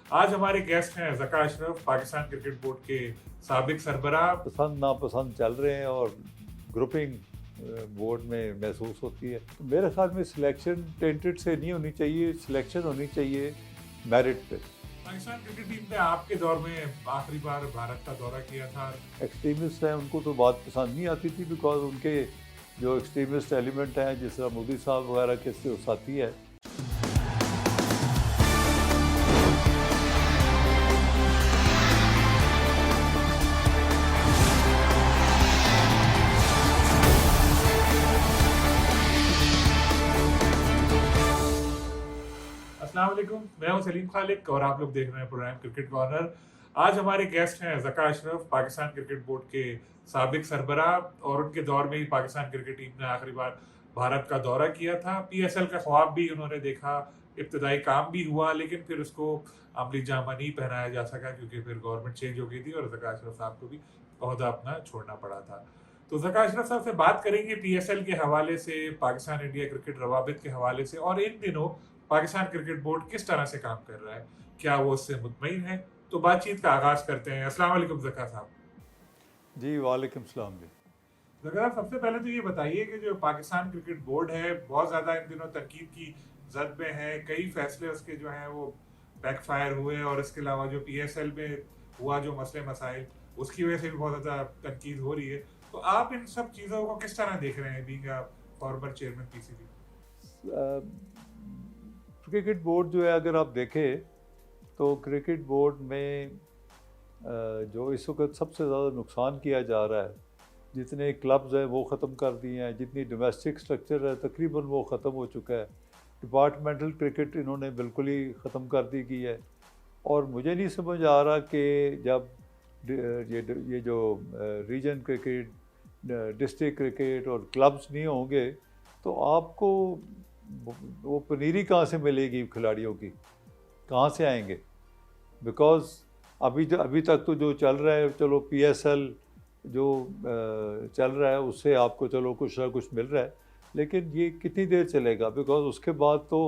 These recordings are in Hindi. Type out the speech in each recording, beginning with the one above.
आज हमारे गेस्ट हैं ज़का अशरफ, पाकिस्तान क्रिकेट बोर्ड के साबिक सरबराह। पसंद नापसंद चल रहे हैं और ग्रुपिंग बोर्ड में महसूस होती है। तो मेरे ख्याल में सिलेक्शन टेंटेड से नहीं होनी चाहिए, सिलेक्शन होनी चाहिए मेरिट पे। पाकिस्तान क्रिकेट टीम ने आपके दौर में आखिरी बार भारत का दौरा किया था। एक्सट्रीमिस्ट हैं, उनको तो बात पसंद नहीं आती थी, बिकॉज उनके जो एक्सट्रीमिस्ट एलिमेंट हैं, जिस तरह मोदी साहब वगैरह के से उसाती है। अस्सलाम वालेकुम, मैं हूं सलीम खालिक और आप लोग देख रहे हैं प्रोग्राम क्रिकेट कॉर्नर। आज हमारे गेस्ट हैं ज़का अशरफ, पाकिस्तान क्रिकेट बोर्ड के साबिक सरबराह, और उनके दौर में ही पाकिस्तान क्रिकेट टीम ने आखिरी बार भारत का दौरा किया था। पीएसएल का ख्वाब भी उन्होंने देखा, इब्तदाई काम भी हुआ, लेकिन फिर उसको अमली जामा नहीं पहनाया जा सका क्योंकि फिर गवर्नमेंट चेंज हो गई थी और ज़का अशरफ साहब को भी ओहदा अपना छोड़ना पड़ा था। तो ज़का अशरफ साहब से बात करेंगे पीएसएल के हवाले से, पाकिस्तान इंडिया क्रिकेट रवाबित के हवाले से, और इन दिनों पाकिस्तान क्रिकेट बोर्ड किस तरह से काम कर रहा है, क्या वो उससे मुतमईन है। तो बातचीत का आगाज करते हैं। अस्सलाम वालेकुम ज़का साहब। जी वालेकुम सलाम जी। ज़का साहब, सबसे पहले तो ये बताइए कि जो पाकिस्तान क्रिकेट बोर्ड है बहुत ज़्यादा इन दिनों तनकीद की जद में है। कई फैसले उसके जो हैं वो बैकफायर हुए, और इसके अलावा जो पीएसएल में हुआ जो मसले मसाइल, उसकी वजह से भी बहुत ज़्यादा तनकीद हो रही है। तो आप इन सब चीज़ों को किस तरह देख रहे हैं, being a former chairman PCB? Cricket board जो है, अगर आप देखें तो क्रिकेट बोर्ड में जो इस वक्त सबसे ज़्यादा नुकसान किया जा रहा है, जितने क्लब्स हैं वो ख़त्म कर दिए हैं, जितनी डोमेस्टिक स्ट्रक्चर है तकरीबन वो ख़त्म हो चुका है। डिपार्टमेंटल क्रिकेट इन्होंने बिल्कुल ही ख़त्म कर दी गई है। और मुझे नहीं समझ आ रहा कि जब ये जो रीजन क्रिकेट, डिस्ट्रिक्ट क्रिकेट और क्लब्स नहीं होंगे तो आपको वो पनीरी कहाँ से मिलेगी, खिलाड़ियों की कहाँ से आएंगे? बिकॉज़ अभी तक तो जो चल रहा है, चलो पीएसएल जो चल रहा है उससे आपको चलो कुछ ना कुछ मिल रहा है, लेकिन ये कितनी देर चलेगा? बिकॉज़ उसके बाद तो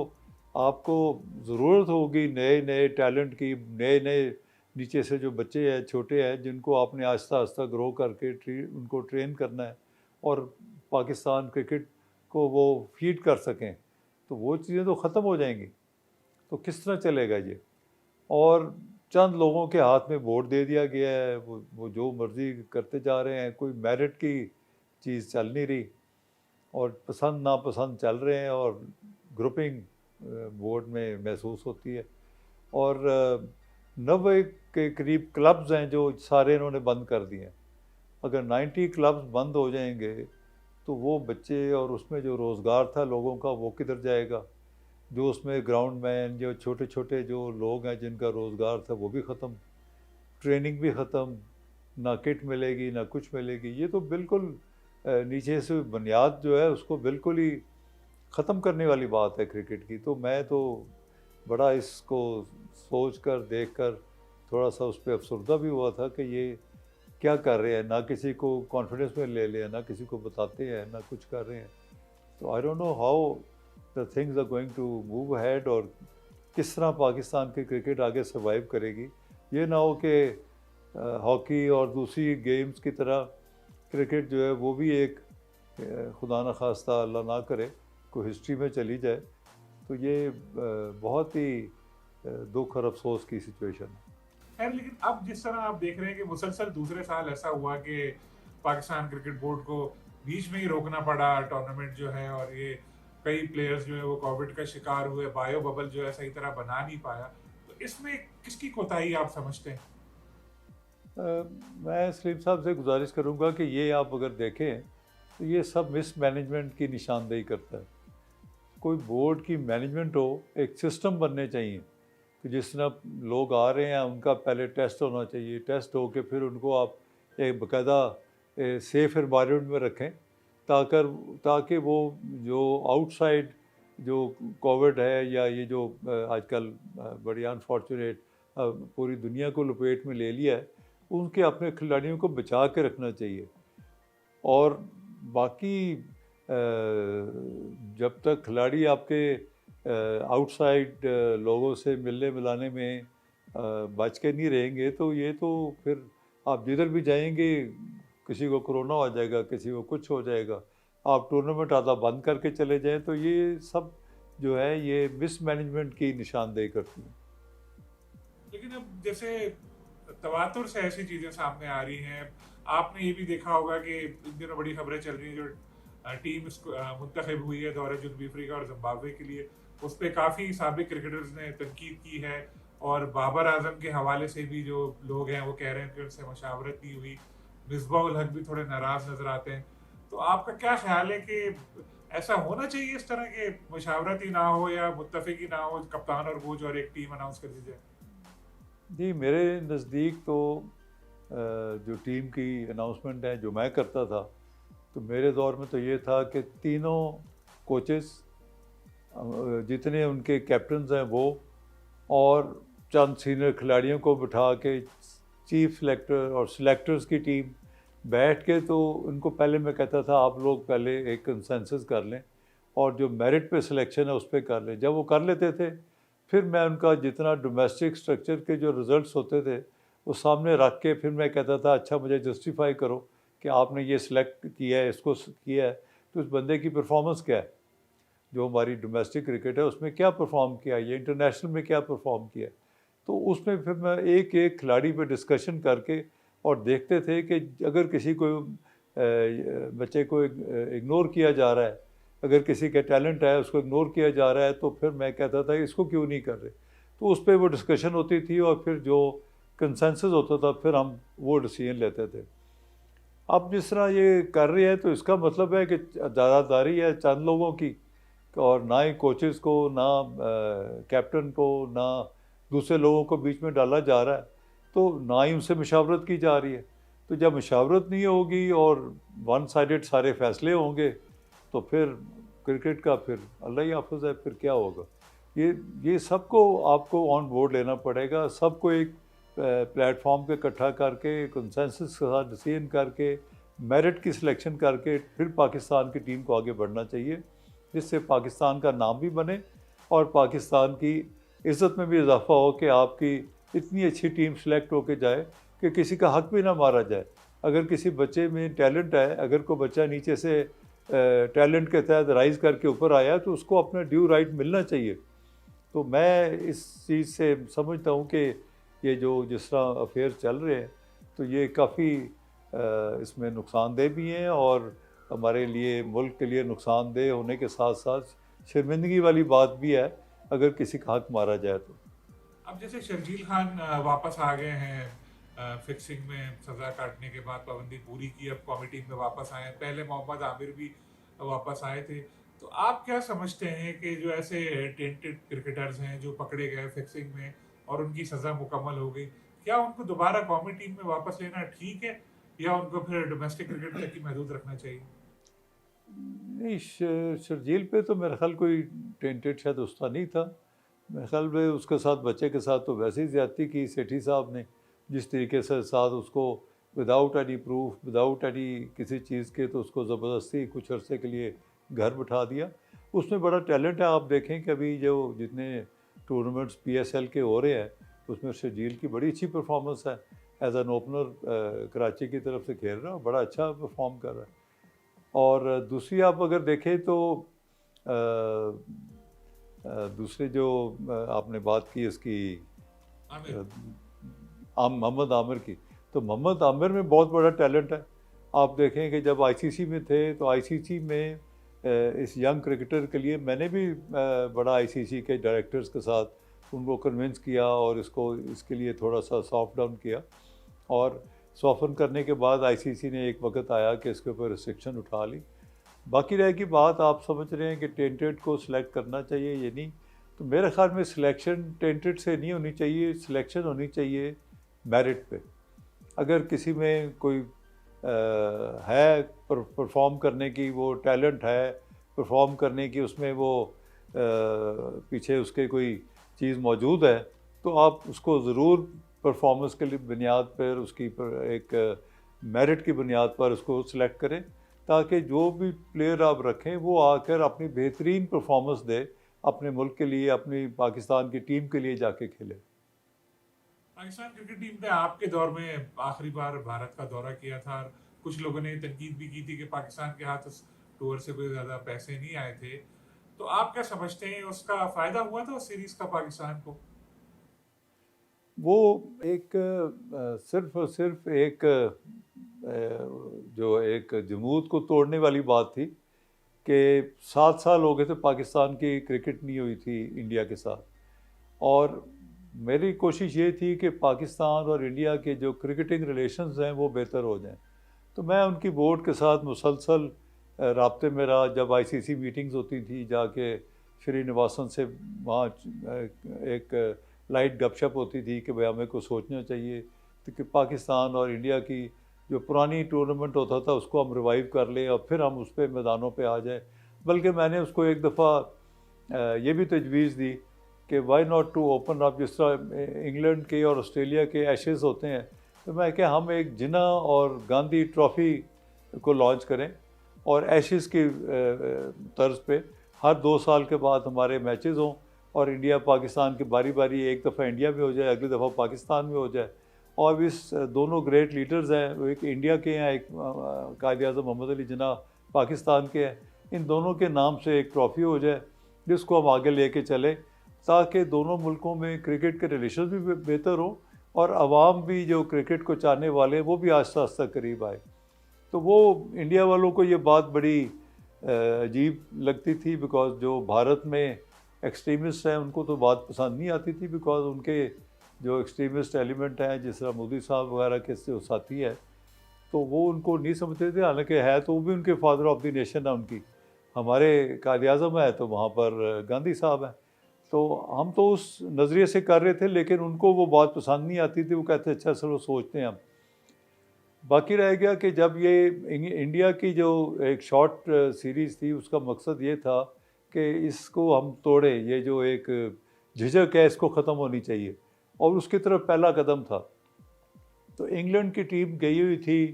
आपको ज़रूरत होगी नए नए टैलेंट की, नए नए नीचे से जो बच्चे हैं, छोटे हैं, जिनको आपने आहिस्ता आहिस्ता ग्रो करके उनको ट्रेन करना है और पाकिस्तान क्रिकेट को वो फीड कर सकें। तो वो चीज़ें तो ख़त्म हो जाएंगी, तो किस तरह चलेगा ये? और चंद लोगों के हाथ में बोर्ड दे दिया गया है, वो जो मर्ज़ी करते जा रहे हैं, कोई मेरिट की चीज़ चल नहीं रही और पसंद नापसंद चल रहे हैं और ग्रुपिंग बोर्ड में महसूस होती है। और 90 के करीब क्लब्स हैं जो सारे इन्होंने बंद कर दिए हैं। अगर 90 क्लब्स बंद हो जाएंगे तो वो बच्चे और उसमें जो रोज़गार था लोगों का वो किधर जाएगा? जो उसमें ग्राउंड मैन, जो छोटे छोटे जो लोग हैं जिनका रोज़गार था वो भी ख़त्म, ट्रेनिंग भी ख़त्म, ना किट मिलेगी ना कुछ मिलेगी। ये तो बिल्कुल नीचे से बुनियाद जो है उसको बिल्कुल ही ख़त्म करने वाली बात है क्रिकेट की। तो मैं तो बड़ा इसको सोच कर देख कर थोड़ा सा उस पर अफसरदा भी हुआ था कि ये क्या कर रहे हैं, ना किसी को कॉन्फिडेंस में ले लिया, ना किसी को बताते हैं, ना कुछ कर रहे हैं। तो I don't know how the things are going to move ahead और किस तरह पाकिस्तान की क्रिकेट आगे सर्वाइव करेगी। ये ना हो कि हॉकी और दूसरी गेम्स की तरह क्रिकेट जो है वो भी एक खुदा न खास्ता अल्लाह ना करे कोई हिस्ट्री में चली जाए। तो ये बहुत ही दुख और अफसोस की सिचुएशन है। खैर, लेकिन अब जिस तरह आप देख रहे हैं कि मुसलसल दूसरे साल ऐसा हुआ कि पाकिस्तान क्रिकेट बोर्ड को बीच में ही रोकना पड़ा टूर्नामेंट जो है, और ये कई प्लेयर्स जो है वो कोविड का शिकार हुए, बायो बबल जो है सही तरह बना नहीं पाया। तो इसमें किसकी कोताही आप समझते हैं? मैं सलीम साहब से गुजारिश करूंगा कि ये आप अगर देखें तो ये सब मिस मैनेजमेंट की निशानदेही करता है। कोई बोर्ड की मैनेजमेंट हो, एक सिस्टम बनने चाहिए कि जिस तरह लोग आ रहे हैं उनका पहले टेस्ट होना चाहिए, टेस्ट हो के फिर उनको आप एक बाकायदा सेफ एनवायरनमेंट में रखें ताकि वो जो आउटसाइड जो कोविड है या ये जो आजकल बड़ी अनफॉर्चुनेट पूरी दुनिया को लपेट में ले लिया है, उनके अपने खिलाड़ियों को बचा के रखना चाहिए। और बाकी जब तक खिलाड़ी आपके आउटसाइड लोगों से मिलने मिलाने में बच के नहीं रहेंगे तो ये तो फिर आप जिधर भी जाएंगे किसी को कोरोना हो जाएगा, किसी को कुछ हो जाएगा, आप टूर्नामेंट आधा बंद करके चले जाएं, तो ये सब जो है ये मिसमैनेजमेंट की निशानदेही करती है। लेकिन अब जैसे तवातुर से ऐसी चीजें सामने आ रही हैं, आपने ये भी देखा होगा कि इन दिनों बड़ी खबरें चल रही हैं, जो टीम मुंतखब हुई है दौरे जुनूबी अफ्रीका और जिम्बाब्वे के लिए, उस पर काफी साबिक क्रिकेटर्स ने तनकीद की है, और बाबर आजम के हवाले से भी जो लोग हैं वो कह रहे हैं कि उनसे मशावरत नहीं हुई। मिसबाह उल हक भी थोड़े नाराज नजर आते हैं। तो आपका क्या ख्याल है कि ऐसा होना चाहिए, इस तरह के मशावरत ही ना हो या मुत्तफिक ही ना हो, कप्तान और कोच और एक टीम अनाउंस कर दी जाए? जी, मेरे नज़दीक तो जो टीम की अनाउंसमेंट है जो मैं करता था, तो मेरे दौर में तो ये था कि तीनों कोचेस, जितने उनके कैप्टन्स हैं वो, और चंद सीनियर खिलाड़ियों को बिठा के चीफ सेलेक्टर और सिलेक्टर्स की टीम बैठ के, तो उनको पहले मैं कहता था आप लोग पहले एक कंसेंसस कर लें और जो मेरिट पे सिलेक्शन है उस पर कर लें। जब वो कर लेते थे फिर मैं उनका जितना डोमेस्टिक स्ट्रक्चर के जो रिज़ल्ट्स होते थे वो सामने रख के फिर मैं कहता था अच्छा मुझे जस्टिफाई करो कि आपने ये सिलेक्ट किया है, इसको किया है, तो उस बंदे की परफॉर्मेंस क्या है, जो हमारी डोमेस्टिक क्रिकेट है उसमें क्या परफॉर्म किया, ये इंटरनेशनल में क्या परफॉर्म किया। तो उसमें फिर मैं एक एक खिलाड़ी पे डिस्कशन करके और देखते थे कि अगर किसी को बच्चे को इग्नोर किया जा रहा है, अगर किसी का टैलेंट है उसको इग्नोर किया जा रहा है, तो फिर मैं कहता था इसको क्यों नहीं कर रहे। तो उस पर वो डिस्कशन होती थी और फिर जो कंसेंसस होता था फिर हम वो डिसीजन लेते थे। अब जिस तरह ये कर रहे हैं तो इसका मतलब है कि ज़्यादादारी है चंद लोगों की, और ना ही कोचेस को, ना कैप्टन को, ना दूसरे लोगों को बीच में डाला जा रहा है, तो ना ही उनसे मशावरत की जा रही है। तो जब मशावरत नहीं होगी और वन साइडेड सारे फैसले होंगे तो फिर क्रिकेट का फिर अल्लाह ही हाफ़िज़ है, फिर क्या होगा। ये सबको आपको ऑन बोर्ड लेना पड़ेगा, सबको एक प्लेटफॉर्म पे इकट्ठा करके कंसेंसस के साथ डिसीजन करके मेरिट की सिलेक्शन करके फिर पाकिस्तान की टीम को आगे बढ़ना चाहिए, जिससे पाकिस्तान का नाम भी बने और पाकिस्तान की इज़्ज़त में भी इजाफा हो कि आपकी इतनी अच्छी टीम सेलेक्ट होके जाए कि किसी का हक भी ना मारा जाए। अगर किसी बच्चे में टैलेंट है, अगर कोई बच्चा नीचे से टैलेंट के तहत राइज़ करके ऊपर आया तो उसको अपना ड्यू राइट मिलना चाहिए। तो मैं इस चीज़ से समझता हूँ कि ये जो जिस तरह अफेयर चल रहे हैं तो ये काफ़ी इसमें नुकसानदेह भी हैं और हमारे लिए, मुल्क के लिए नुकसानदेह होने के साथ साथ शर्मिंदगी वाली बात भी है अगर किसी का हक मारा जाए तो। अब जैसे शर्जील खान वापस आ गए हैं, फिक्सिंग में सजा काटने के बाद पाबंदी पूरी की, अब कौमी टीम में वापस आए हैं। पहले मोहम्मद आमिर भी वापस आए थे। तो आप क्या समझते हैं कि जो ऐसे टेंटेड क्रिकेटर्स हैं जो पकड़े गए फिक्सिंग में और उनकी सजा मुकम्मल हो गई, क्या उनको दोबारा कौमी टीम में वापस लेना ठीक है या उनको फिर डोमेस्टिक क्रिकेट तक ही महदूद रखना चाहिए? नहीं, शर्जील पे तो मेरा ख्याल कोई टेंटेड शायद उसका नहीं था। मेरे ख्याल में उसके साथ, बच्चे के साथ तो वैसे ही ज़्यादती की सेठी साहब ने, जिस तरीके से साथ उसको without any proof, without any किसी चीज़ के, तो उसको ज़बरदस्ती कुछ अरसे के लिए घर बिठा दिया। उसमें बड़ा टैलेंट है। आप देखें कि अभी जो जितने टूर्नामेंट्स PSL के हो रहे हैं उसमें शर्जील की बड़ी अच्छी परफॉर्मेंस है। एज एन ओपनर कराची की तरफ से खेल रहा है, बड़ा अच्छा परफॉर्म कर रहा है। और दूसरी आप अगर देखें तो दूसरे जो आपने बात की इसकी मोहम्मद आमिर की, तो मोहम्मद आमिर में बहुत बड़ा टैलेंट है। आप देखें कि जब ICC में थे तो ICC में इस यंग क्रिकेटर के लिए मैंने भी बड़ा ICC के डायरेक्टर्स के साथ उनको कन्विंस किया और इसके लिए थोड़ा सा सॉफ्ट डाउन किया, और सॉफ्टन करने के बाद ICC ने एक वक्त आया कि इसके ऊपर रिस्ट्रिक्शन उठा ली। बाकी रह की बात, आप समझ रहे हैं कि टेंटेड को सिलेक्ट करना चाहिए ये नहीं, तो मेरे ख्याल में सिलेक्शन टेंटेड से नहीं होनी चाहिए, सिलेक्शन होनी चाहिए मेरिट पे। अगर किसी में कोई है परफॉर्म करने की, वो टैलेंट है परफॉर्म करने की, उसमें वो पीछे उसके कोई चीज़ मौजूद है, तो आप उसको ज़रूर परफॉर्मेंस के लिए बुनियाद पर, उसकी एक मेरिट की बुनियाद पर उसको सिलेक्ट करें, ताकि जो भी प्लेयर आप रखें वो आकर अपनी बेहतरीन परफॉर्मेंस दे, अपने मुल्क के लिए, अपनी पाकिस्तान की टीम के लिए जाके खेले। पाकिस्तान क्रिकेट टीम ने आपके दौर में आखिरी बार भारत का दौरा किया था और कुछ लोगों ने तनकीद भी की थी कि पाकिस्तान के हाथ उस टूर से कोई ज्यादा पैसे नहीं आए थे। तो आप क्या समझते हैं, उसका फायदा हुआ था उस सीरीज का पाकिस्तान को? वो एक सिर्फ और सिर्फ एक जो एक जमूत को तोड़ने वाली बात थी कि 7 साल हो गए थे पाकिस्तान की क्रिकेट नहीं हुई थी इंडिया के साथ। और मेरी कोशिश ये थी कि पाकिस्तान और इंडिया के जो क्रिकेटिंग रिलेशंस हैं वो बेहतर हो जाएं। तो मैं उनकी बोर्ड के साथ मुसलसल राब्ते में रहा। जब आईसीसी मीटिंग्स होती थी जाके श्रीनिवासन से वहाँ एक लाइट गपशप होती थी कि भाई हमें कुछ सोचना चाहिए कि पाकिस्तान और इंडिया की जो पुरानी टूर्नामेंट होता था उसको हम रिवाइव कर लें और फिर हम उस पर मैदानों पे आ जाएं। बल्कि मैंने उसको एक दफ़ा ये भी तजवीज़ दी कि why not to open up, जिस तरह इंग्लैंड के और ऑस्ट्रेलिया के एशेज़ होते हैं, तो मैं क्या हम एक जिन्ना और गांधी ट्रॉफ़ी को लॉन्च करें और एशेज़ की तर्ज पे हर 2 साल के बाद हमारे मैचेस हों और इंडिया पाकिस्तान की बारी बारी एक दफ़ा इंडिया में हो जाए, अगली दफ़ा पाकिस्तान में हो जाए। और इस दोनों ग्रेट लीडर्स हैं, वो एक इंडिया के हैं, एक कायद आज़म मोहम्मद अली जिन्ना पाकिस्तान के हैं। इन दोनों के नाम से एक ट्रॉफ़ी हो जाए जिसको हम आगे लेके चलें ताकि दोनों मुल्कों में क्रिकेट के रिलेशन भी बेहतर हो और आवाम भी जो क्रिकेट को चाहने वाले हैं वो भी आहिस्ता आहिस्ता करीब आए। तो वो इंडिया वालों को ये बात बड़ी अजीब लगती थी बिकॉज जो भारत में एक्सट्रीमिस्ट हैं उनको तो बात पसंद नहीं आती थी बिकॉज उनके जो एक्सट्रीमिस्ट एलिमेंट हैं जिस तरह मोदी साहब वगैरह के साथी है तो वो उनको नहीं समझते थे। हालांकि है तो वो भी उनके फादर ऑफ द नेशन है उनकी, हमारे कायद आज़म है तो वहाँ पर गांधी साहब हैं। तो हम तो उस नज़रिए से कर रहे थे लेकिन उनको वो बात पसंद नहीं आती थी। वो कहते अच्छा चलो सोचते हैं हम। बाकी रह गया कि जब ये इंडिया की जो एक शॉर्ट सीरीज़ थी उसका मकसद ये था कि इसको हम तोड़े, ये जो एक झिझक है इसको ख़त्म होनी चाहिए और उसकी तरफ पहला कदम था। तो इंग्लैंड की टीम गई हुई थी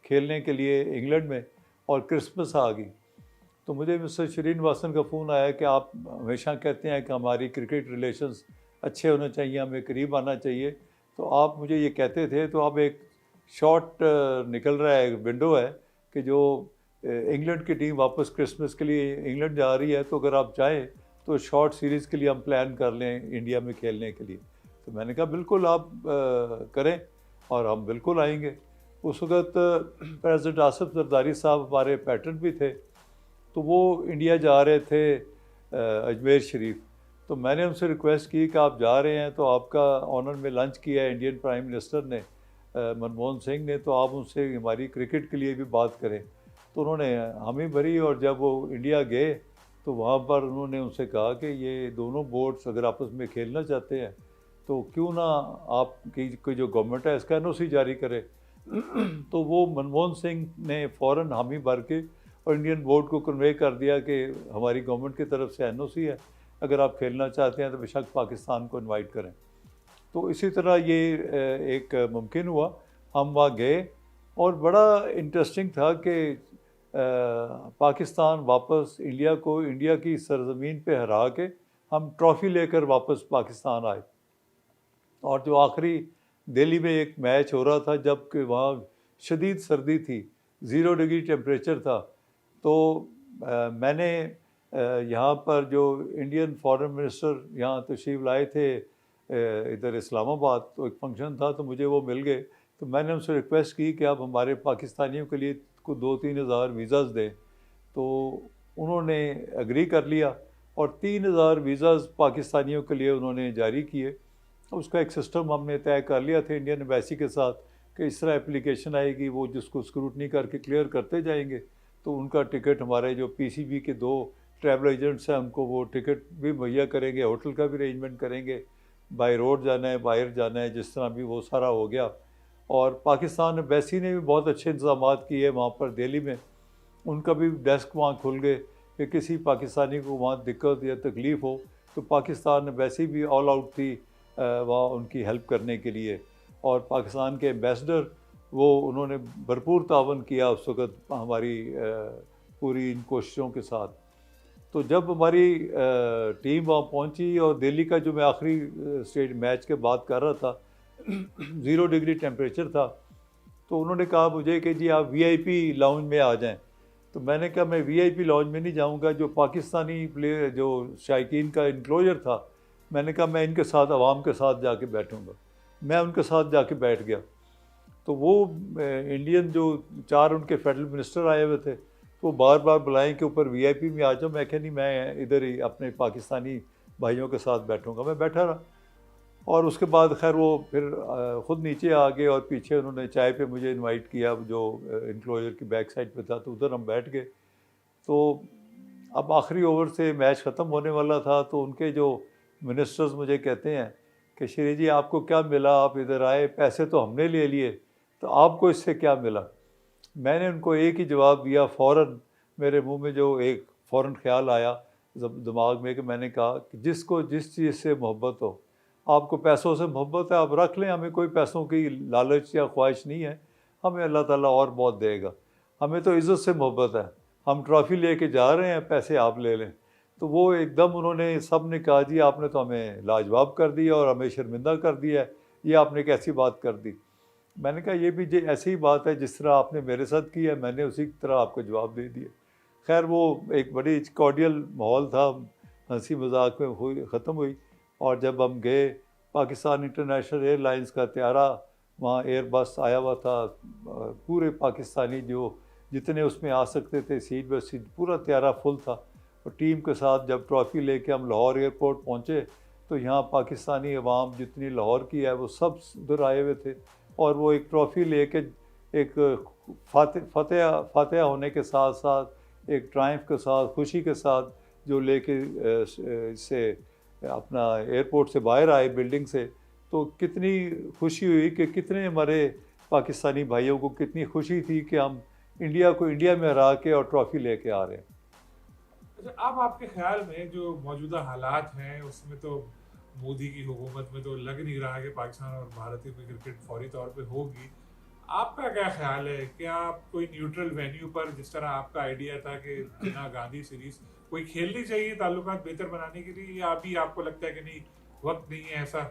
खेलने के लिए इंग्लैंड में और क्रिसमस आ गई। तो मुझे मिस्टर श्रीनिवासन का फ़ोन आया कि आप हमेशा कहते हैं कि हमारी क्रिकेट रिलेशंस अच्छे होने चाहिए, हमें करीब आना चाहिए, तो आप मुझे ये कहते थे। तो अब एक शॉर्ट निकल रहा है, एक विंडो है कि जो इंग्लैंड की टीम वापस क्रिसमस के लिए इंग्लैंड जा रही है, तो अगर आप चाहें तो शॉर्ट सीरीज़ के लिए हम प्लान कर लें इंडिया में खेलने के लिए। तो मैंने कहा बिल्कुल आप करें और हम बिल्कुल आएंगे। उस वक्त प्रेसिडेंट आसिफ जरदारी साहब हमारे पैटर्न भी थे, तो वो इंडिया जा रहे थे अजमेर शरीफ। तो मैंने उनसे रिक्वेस्ट की कि आप जा रहे हैं तो आपका ऑनर में लंच किया है इंडियन प्राइम मिनिस्टर ने, मनमोहन सिंह ने, तो आप उनसे हमारी क्रिकेट के लिए भी बात करें। तो उन्होंने हामी भरी और जब वो इंडिया गए तो वहाँ पर उन्होंने उनसे कहा कि ये दोनों बोर्ड्स अगर आपस में खेलना चाहते हैं तो क्यों ना आपकी कोई जो गवर्नमेंट है इसका एनओसी जारी करे। तो वो मनमोहन सिंह ने फ़ौरन हामी भर के और इंडियन बोर्ड को कन्वे कर दिया कि हमारी गवर्नमेंट की तरफ से एनओसी है, अगर आप खेलना चाहते हैं तो बेशक पाकिस्तान को इनवाइट करें। तो इसी तरह ये एक मुमकिन हुआ। हम वहाँ गए और बड़ा इंटरेस्टिंग था कि पाकिस्तान वापस इंडिया की सरजमीन पे हरा के हम ट्रॉफ़ी लेकर वापस पाकिस्तान आए। और जो आखिरी दिल्ली में एक मैच हो रहा था जबकि वहाँ शदीद सर्दी थी, 0 डिग्री टेम्परेचर था, तो मैंने यहाँ पर जो इंडियन फॉरेन मिनिस्टर यहाँ तशरीफ़ लाए थे इधर इस्लामाबाद, तो एक फंक्शन था तो मुझे वो मिल गए। तो मैंने उनसे रिक्वेस्ट की कि आप हमारे पाकिस्तानियों के लिए को 2-3 हज़ार वीज़ाज़ दें। तो उन्होंने एग्री कर लिया और 3 हज़ार वीज़ाज़ पाकिस्तानियों के लिए उन्होंने जारी किए। उसका एक सिस्टम हमने तय कर लिया था इंडियन एम्बेसी के साथ कि इस तरह एप्लीकेशन आएगी, वो जिसको स्क्रूटनी करके क्लियर करते जाएंगे तो उनका टिकट हमारे जो पीसीबी के 2 ट्रैवल एजेंट्स हैं उनको वो टिकट भी मुहैया करेंगे, होटल का भी अरेंजमेंट करेंगे, बाई रोड जाना है, बाहर जाना है, जिस तरह भी वो सारा हो गया। और पाकिस्तान एम्बेसी ने भी बहुत अच्छे इंतजाम किए वहाँ पर दिल्ली में। उनका भी डेस्क वहाँ खुल गए कि किसी पाकिस्तानी को वहाँ दिक्कत या तकलीफ़ हो तो पाकिस्तान एम्बेसी भी ऑल आउट थी वहाँ उनकी हेल्प करने के लिए। और पाकिस्तान के एम्बेसडर वो उन्होंने भरपूर तावन किया उस वक़्त हमारी पूरी इन कोशिशों के साथ। तो जब हमारी टीम वहाँ पहुँची और दिल्ली का जो मैं आखिरी स्टेज मैच के बाद कर रहा था, 0 डिग्री टेम्परेचर था। तो उन्होंने कहा मुझे कि जी आप वीआईपी लाउंज में आ जाएं। तो मैंने कहा मैं वीआईपी लाउंज में नहीं जाऊंगा। जो पाकिस्तानी प्लेयर जो शायकीन का इनक्लोजर था, मैंने कहा मैं इनके साथ आवाम के साथ जाके बैठूंगा। मैं उनके साथ जाके बैठ गया। तो वो इंडियन जो 4 उनके फेडरल मिनिस्टर आए हुए थे, तो वो बार बार बुलाएं कि ऊपर वीआईपी में आ जाओ। मैं कहा नहीं, मैं इधर ही अपने पाकिस्तानी भाइयों के साथ बैठूंगा। मैं बैठा रहा और उसके बाद खैर वो फिर ख़ुद नीचे आ गए और पीछे उन्होंने चाय पे मुझे इनवाइट किया, जो इंक्लोजर की बैक साइड पे था, तो उधर हम बैठ गए। तो अब आखिरी ओवर से मैच ख़त्म होने वाला था, तो उनके जो मिनिस्टर्स मुझे कहते हैं कि श्री जी आपको क्या मिला, आप इधर आए, पैसे तो हमने ले लिए, तो आपको इससे क्या मिला। मैंने उनको एक ही जवाब दिया, फ़ौरन मेरे मुंह में जो एक फ़ौरन ख्याल आया दिमाग में, कि मैंने कहा कि जिसको जिस चीज़ से मोहब्बत हो, आपको पैसों से मोहब्बत है आप रख लें, हमें कोई पैसों की लालच या ख्वाहिश नहीं है, हमें अल्लाह ताला और बहुत देगा। हमें तो इज़्ज़त से मोहब्बत है, हम ट्रॉफ़ी लेके जा रहे हैं, पैसे आप ले लें। तो वो एकदम उन्होंने सब ने कहा जी आपने तो हमें लाजवाब कर दिया और हमें शर्मिंदा कर दिया है, ये आपने कैसी बात कर दी। मैंने कहा ये भी ऐसी ही बात है जिस तरह आपने मेरे साथ की है, मैंने उसी तरह आपको जवाब दे दिया। खैर वो एक बड़ी कॉर्डियल माहौल था, हंसी मजाक में हुई ख़त्म हुई। और जब हम गए, पाकिस्तान इंटरनेशनल एयरलाइंस का त्यारा वहाँ एयरबस आया हुआ था, पूरे पाकिस्तानी जो जितने उसमें आ सकते थे सीट बाय सीट पूरा त्यारा फुल था। और टीम के साथ जब ट्रॉफ़ी लेके हम लाहौर एयरपोर्ट पहुँचे, तो यहाँ पाकिस्तानी अवाम जितनी लाहौर की है वो सब उधर आए हुए थे। और वो एक ट्रॉफ़ी लेके एक फातह होने के साथ साथ एक ट्रायम्फ के साथ, खुशी के साथ जो लेके से अपना एयरपोर्ट से बाहर आए बिल्डिंग से, तो कितनी खुशी हुई कि कितने हमारे पाकिस्तानी भाइयों को कितनी खुशी थी कि हम इंडिया को इंडिया में हरा के और ट्रॉफ़ी लेके आ रहे हैं। अच्छा, अब आपके ख्याल में जो मौजूदा हालात हैं उसमें तो मोदी की हुकूमत में तो लग नहीं रहा कि पाकिस्तान और भारत में क्रिकेट फौरी तौर पे होगी। आपका क्या ख्याल है, क्या आप कोई न्यूट्रल वेन्यू पर, जिस तरह आपका आइडिया था कि जिन्ना गांधी सीरीज कोई खेलनी चाहिए ताल्लुकात बेहतर बनाने के लिए, या अभी आपको लगता है कि नहीं वक्त नहीं है ऐसा?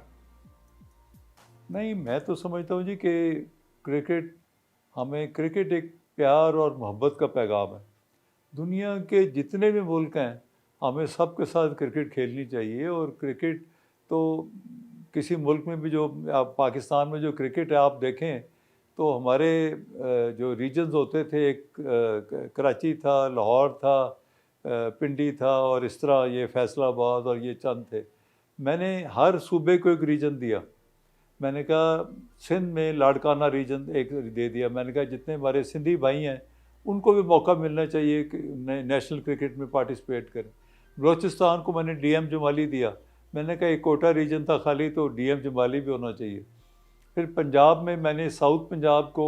नहीं, मैं तो समझता हूँ जी कि क्रिकेट एक प्यार और मोहब्बत का पैगाम है। दुनिया के जितने भी मुल्क हैं, हमें सबके साथ क्रिकेट खेलनी चाहिए। और क्रिकेट तो किसी मुल्क में भी, जो आप पाकिस्तान में जो क्रिकेट है आप देखें, तो हमारे जो रीजन्स होते थे, एक कराची था, लाहौर था, पिंडी था, और इस तरह ये फैसलाबाद और ये चंद थे। मैंने हर सूबे को एक रीजन दिया। मैंने कहा सिंध में लाड़काना रीजन एक दे दिया। मैंने कहा जितने हमारे सिंधी भाई हैं उनको भी मौका मिलना चाहिए कि नेशनल क्रिकेट में पार्टिसिपेट करें। बलूचिस्तान को मैंने डीएम जमाली दिया। मैंने कहा एक कोटा रीजन था खाली, तो डीएम जमाली भी होना चाहिए। फिर पंजाब में मैंने साउथ पंजाब को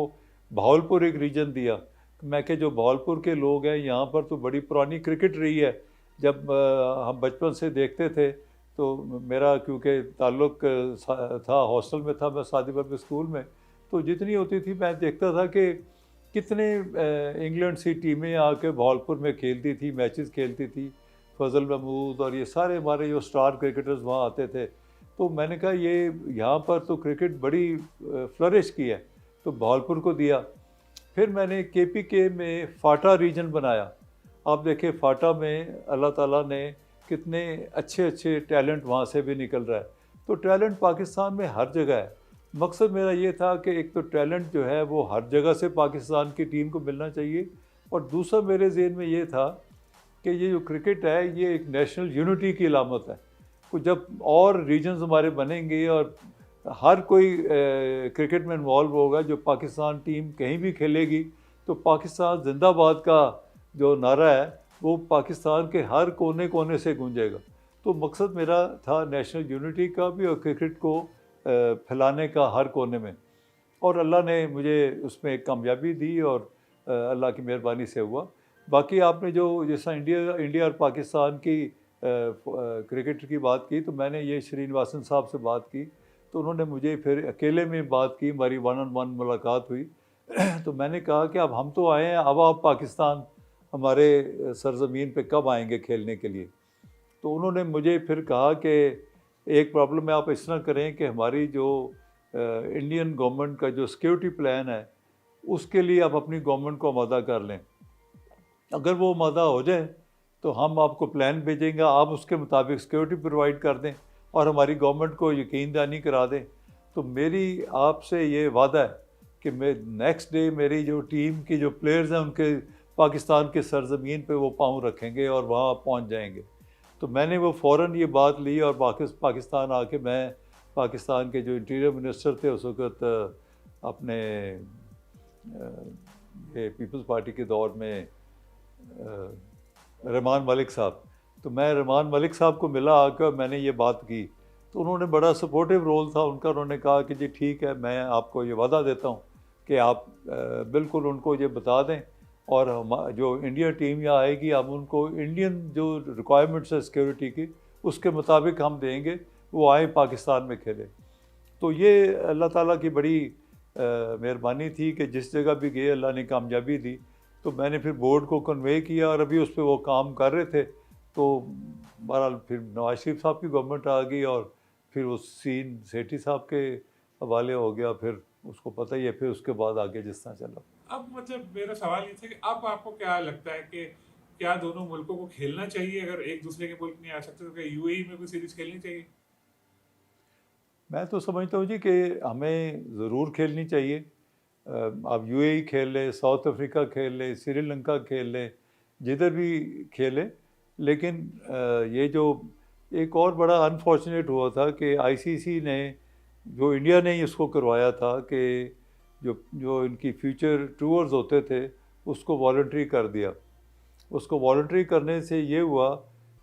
भावलपुर एक रीजन दिया। मैं कि जो भावलपुर के लोग हैं, यहाँ पर तो बड़ी पुरानी क्रिकेट रही है। जब हम बचपन से देखते थे, तो मेरा क्योंकि ताल्लुक़ था, हॉस्टल में था मैं सादी पब्लिक स्कूल में, तो जितनी होती थी मैं देखता था कि कितने इंग्लैंड सी टीमें आके भावलपुर में खेलती थी, मैचेस खेलती थी। फजल महमूद और ये सारे हमारे जो स्टार क्रिकेटर्स वहाँ आते थे। तो मैंने कहा ये यहाँ पर तो क्रिकेट बड़ी फ्लरिश की है, तो भावलपुर को दिया। फिर मैंने केपीके में फाटा रीजन बनाया। आप देखें फाटा में अल्लाह ताला ने कितने अच्छे अच्छे टैलेंट वहाँ से भी निकल रहा है। तो टैलेंट पाकिस्तान में हर जगह है। मकसद मेरा ये था कि एक तो टैलेंट जो है वो हर जगह से पाकिस्तान की टीम को मिलना चाहिए, और दूसरा मेरे ज़हन में ये था कि ये जो क्रिकेट है ये एक नेशनल यूनिटी की अलामत है। तो जब और रीजन्स हमारे बनेंगे और हर कोई क्रिकेट में इन्वॉल्व होगा, जो पाकिस्तान टीम कहीं भी खेलेगी, तो पाकिस्तान जिंदाबाद का जो नारा है वो पाकिस्तान के हर कोने कोने से गूंजेगा। तो मकसद मेरा था नेशनल यूनिटी का भी और क्रिकेट को फैलाने का हर कोने में। और अल्लाह ने मुझे उसमें एक कामयाबी दी और अल्लाह की मेहरबानी से हुआ। बाकी आपने जो जैसा इंडिया और पाकिस्तान की क्रिकेट की बात की, तो मैंने ये श्रीनिवासन साहब से बात की, तो उन्होंने मुझे फिर अकेले में बात की, हमारी 1-on-1 मुलाकात हुई। तो मैंने कहा कि अब हम तो आए हैं, अब आप पाकिस्तान हमारे सरज़मीन पे कब आएंगे खेलने के लिए। तो उन्होंने मुझे फिर कहा कि एक प्रॉब्लम है, आप इस तरह करें कि हमारी जो इंडियन गवर्नमेंट का जो सिक्योरिटी प्लान है उसके लिए आप अपनी गवर्नमेंट को आमादा कर लें। अगर वो आमादा हो जाए तो हम आपको प्लान भेजेंगे, आप उसके मुताबिक सिक्योरिटी प्रोवाइड कर दें और हमारी गवर्नमेंट को यकीन दहानी करा दें। तो मेरी आपसे ये वादा है कि मैं नेक्स्ट डे मेरी जो टीम की जो प्लेयर्स हैं उनके पाकिस्तान के सरजमीन पे वो पाँव रखेंगे और वहाँ पहुँच जाएंगे। तो मैंने वो फ़ौरन ये बात ली और पाकिस्तान आके मैं पाकिस्तान के जो इंटीरियर मिनिस्टर थे उस वक्त अपने ये पीपल्स पार्टी के दौर में रहमान मलिक साहब, तो मैं रहमान मलिक साहब को मिला आकर मैंने ये बात की तो उन्होंने बड़ा सपोर्टिव रोल था उनका। उन्होंने कहा कि जी ठीक है, मैं आपको ये वादा देता हूँ कि आप बिल्कुल उनको ये बता दें और हम जो इंडिया टीम यहाँ आएगी हम उनको इंडियन जो रिक्वायरमेंट्स है सिक्योरिटी की उसके मुताबिक हम देंगे, वो आए पाकिस्तान में खेले। तो ये अल्लाह ताला की बड़ी मेहरबानी थी कि जिस जगह भी गए अल्लाह ने कामयाबी दी। तो मैंने फिर बोर्ड को कन्वे किया और अभी उस पर वो काम कर रहे थे। तो बहरहाल फिर नवाज शरीफ साहब की गवर्नमेंट आ गई और फिर वो सीन सेठी साहब के हवाले हो गया, फिर उसको पता ही है फिर उसके बाद आगे जिस तरह चला। अब मतलब मेरा सवाल ये था कि अब आपको क्या लगता है कि क्या दोनों मुल्कों को खेलना चाहिए? अगर एक दूसरे के मुल्क नहीं आ सकते तो क्या यूएई में कोई सीरीज खेलनी चाहिए? मैं तो समझता हूँ जी कि हमें ज़रूर खेलनी चाहिए। आप यूएई खेल ले, साउथ अफ्रीका खेल ले, श्रीलंका खेल ले, जिधर भी खेले। लेकिन ये जो एक और बड़ा अनफॉर्चुनेट हुआ था कि आईसीसी ने जो इंडिया ने ही इसको करवाया था कि जो इनकी फ्यूचर टूर्स होते थे उसको वॉलंटरी कर दिया। उसको वॉलंटरी करने से ये हुआ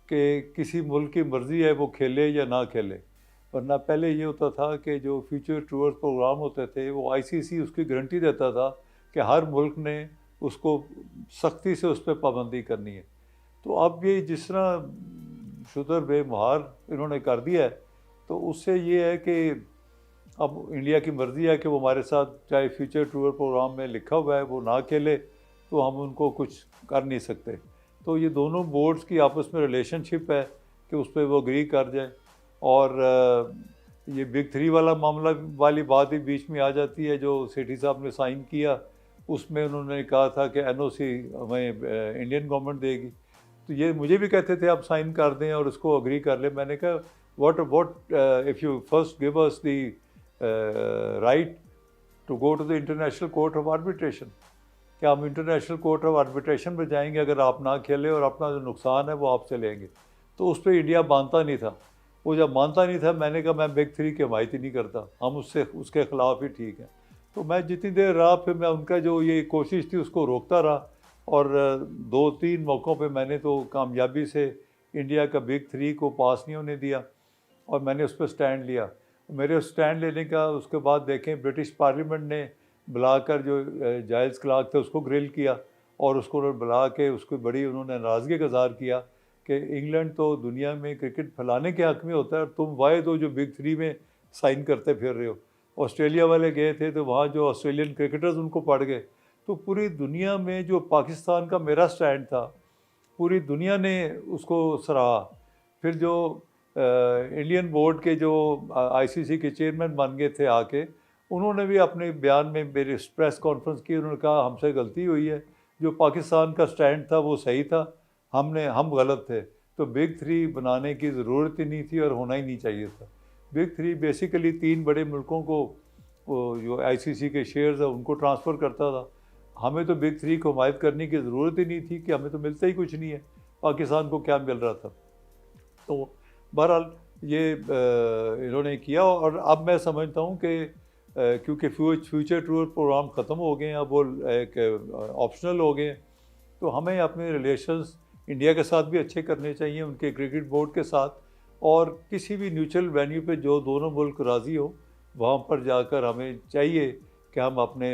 कि किसी मुल्क की मर्ज़ी है वो खेले या ना खेले, वरना पहले ये होता था कि जो फ्यूचर टूर्स प्रोग्राम होते थे वो आईसीसी उसकी गारंटी देता था कि हर मुल्क ने उसको सख्ती से उस पर पाबंदी करनी है। तो अब ये जिस तरह शुदर बेमहार इन्होंने कर दिया है तो उससे ये है कि अब इंडिया की मर्ज़ी है कि वो हमारे साथ चाहे फ्यूचर टूर प्रोग्राम में लिखा हुआ है वो ना खेले तो हम उनको कुछ कर नहीं सकते। तो ये दोनों बोर्ड्स की आपस में रिलेशनशिप है कि उस पर वो एग्री कर जाए। और ये बिग थ्री वाला मामला वाली बात ही बीच में आ जाती है। जो सेठी साहब ने साइन किया उसमें उन्होंने कहा था कि एनओसी हमें इंडियन गवर्नमेंट देगी। तो ये मुझे भी कहते थे आप साइन कर दें और उसको एग्री कर लें। मैंने कहा what if you first give us the right to go to the international court of arbitration, क्या हम इंटरनेशनल कोर्ट ऑफ आर्बिट्रेशन में जाएंगे अगर आप ना खेले और अपना जो नुकसान है वो आपसे लेंगे? तो उस पर इंडिया मानता नहीं था। वो जब मानता नहीं था मैंने कहा मैं बिग थ्री की हमायत ही नहीं करता, हम उसके ख़िलाफ़ ही ठीक है। तो मैं जितनी देर रहा फिर मैं उनका जो ये कोशिश थी उसको रोकता रहा और 2-3 मौक़ों पे मैंने तो कामयाबी से इंडिया का बिग थ्री को पास नहीं होने दिया और मैंने उस पर स्टैंड लिया। मेरे स्टैंड लेने का उसके बाद देखें ब्रिटिश पार्लियामेंट ने बुलाकर जो जायज़ क्लार्क थे उसको ग्रिल किया और उसको बुला के उसको बड़ी उन्होंने नाराज़गी का इज़हार किया कि इंग्लैंड तो दुनिया में क्रिकेट फैलाने के हक़ में होता है और तुम वाहिद हो जो बिग थ्री में साइन करते फिर रहे हो। ऑस्ट्रेलिया वाले गए थे तो वहाँ जो ऑस्ट्रेलियन क्रिकेटर्स उनको पड़ गए। तो पूरी दुनिया में जो पाकिस्तान का मेरा स्टैंड था पूरी दुनिया ने उसको सराहा। फिर जो इंडियन बोर्ड के जो आईसीसी के चेयरमैन बन गए थे आके उन्होंने भी अपने बयान में मेरी प्रेस कॉन्फ्रेंस की, उन्होंने कहा हमसे गलती हुई है, जो पाकिस्तान का स्टैंड था वो सही था, हम गलत थे। तो बिग थ्री बनाने की ज़रूरत ही नहीं थी और होना ही नहीं चाहिए था। बिग थ्री बेसिकली 3 बड़े मुल्कों को जो आईसीसी के शेयर्स है उनको ट्रांसफ़र करता था। हमें तो बिग थ्री को हमायत करने की ज़रूरत ही नहीं थी कि हमें तो मिलता ही कुछ नहीं है, पाकिस्तान को क्या मिल रहा था। तो बहरहाल ये इन्होंने किया और अब मैं समझता हूँ कि क्योंकि फ्यूचर टूर प्रोग्राम ख़त्म हो गए हैं, अब वो एक ऑप्शनल हो गए हैं, तो हमें अपने रिलेशंस इंडिया के साथ भी अच्छे करने चाहिए, उनके क्रिकेट बोर्ड के साथ, और किसी भी न्यूट्रल वेन्यू पे जो दोनों मुल्क राज़ी हो वहाँ पर जाकर हमें चाहिए कि हम अपने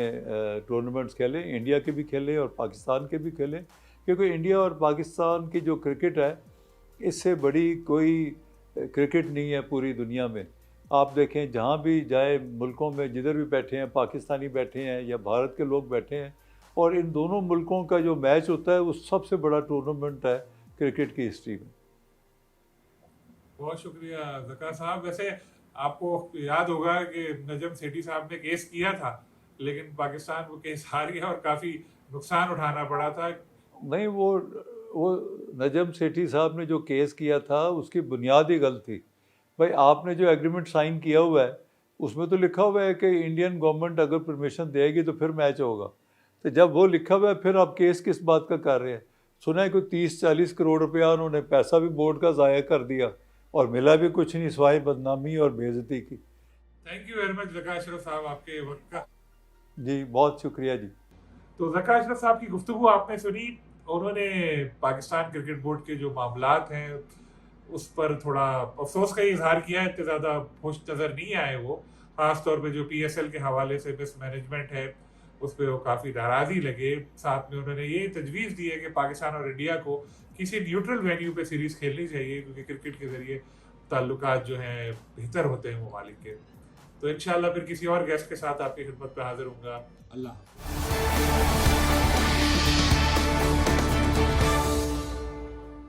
टूर्नामेंट्स खेलें, इंडिया के भी खेलें और पाकिस्तान के भी खेलें। क्योंकि इंडिया और पाकिस्तान की जो क्रिकेट है इससे बड़ी कोई क्रिकेट नहीं है पूरी दुनिया में। आप देखें जहाँ भी जाए मुल्कों में जिधर भी बैठे हैं पाकिस्तानी बैठे हैं या भारत के लोग बैठे हैं, और इन दोनों मुल्कों का जो मैच होता है वो सबसे बड़ा टूर्नामेंट है क्रिकेट की हिस्ट्री में। बहुत शुक्रिया ज़का साहब। वैसे आपको याद होगा कि नजम सेठी साहब ने केस किया था, लेकिन पाकिस्तान वो केस हार गया और काफी नुकसान उठाना पड़ा था। नहीं, वो नजम सेठी साहब ने जो केस किया था उसकी बुनियाद ही गलत थी। भाई आपने जो एग्रीमेंट साइन किया हुआ है उसमें तो लिखा हुआ है कि इंडियन गवर्नमेंट अगर परमिशन देगी तो फिर मैच होगा। तो जब वो लिखा हुआ है फिर आप केस किस बात का कर रहे हैं? सुना है कोई 30-40 करोड़ रुपया उन्होंने पैसा भी बोर्ड का ज़ाया कर दिया और मिला भी कुछ नहीं सिवाय बदनामी और बेइज्जती की। Thank you very much Zaka Ashraf साहब आपके वक्त का। जी बहुत शुक्रिया जी। तो ज़का अशरफ साहब की गुफ्तगू आपने सुनी। उन्होंने पाकिस्तान क्रिकेट बोर्ड के जो मामलात हैं उस पर थोड़ा अफसोस का इजहार किया है। इतने ज़्यादा खुश नज़र नहीं आए वो, ख़ास तौर पे जो PSL के हवाले से मिसमैनेजमेंट है उस पर वो काफ़ी नाराज़ी लगे। साथ में उन्होंने ये तजवीज़ दी है कि पाकिस्तान और इंडिया को किसी न्यूट्रल वेन्यू पे सीरीज़ खेलनी चाहिए, क्योंकि क्रिकेट के ज़रिए ताल्लुकात जो हैं बेहतर होते हैं ममालिक के। तो इंशाल्लाह फिर किसी और गेस्ट के साथ आपकी खिदमत पे हाजिर होऊंगा। अल्लाह हाफ़िज़।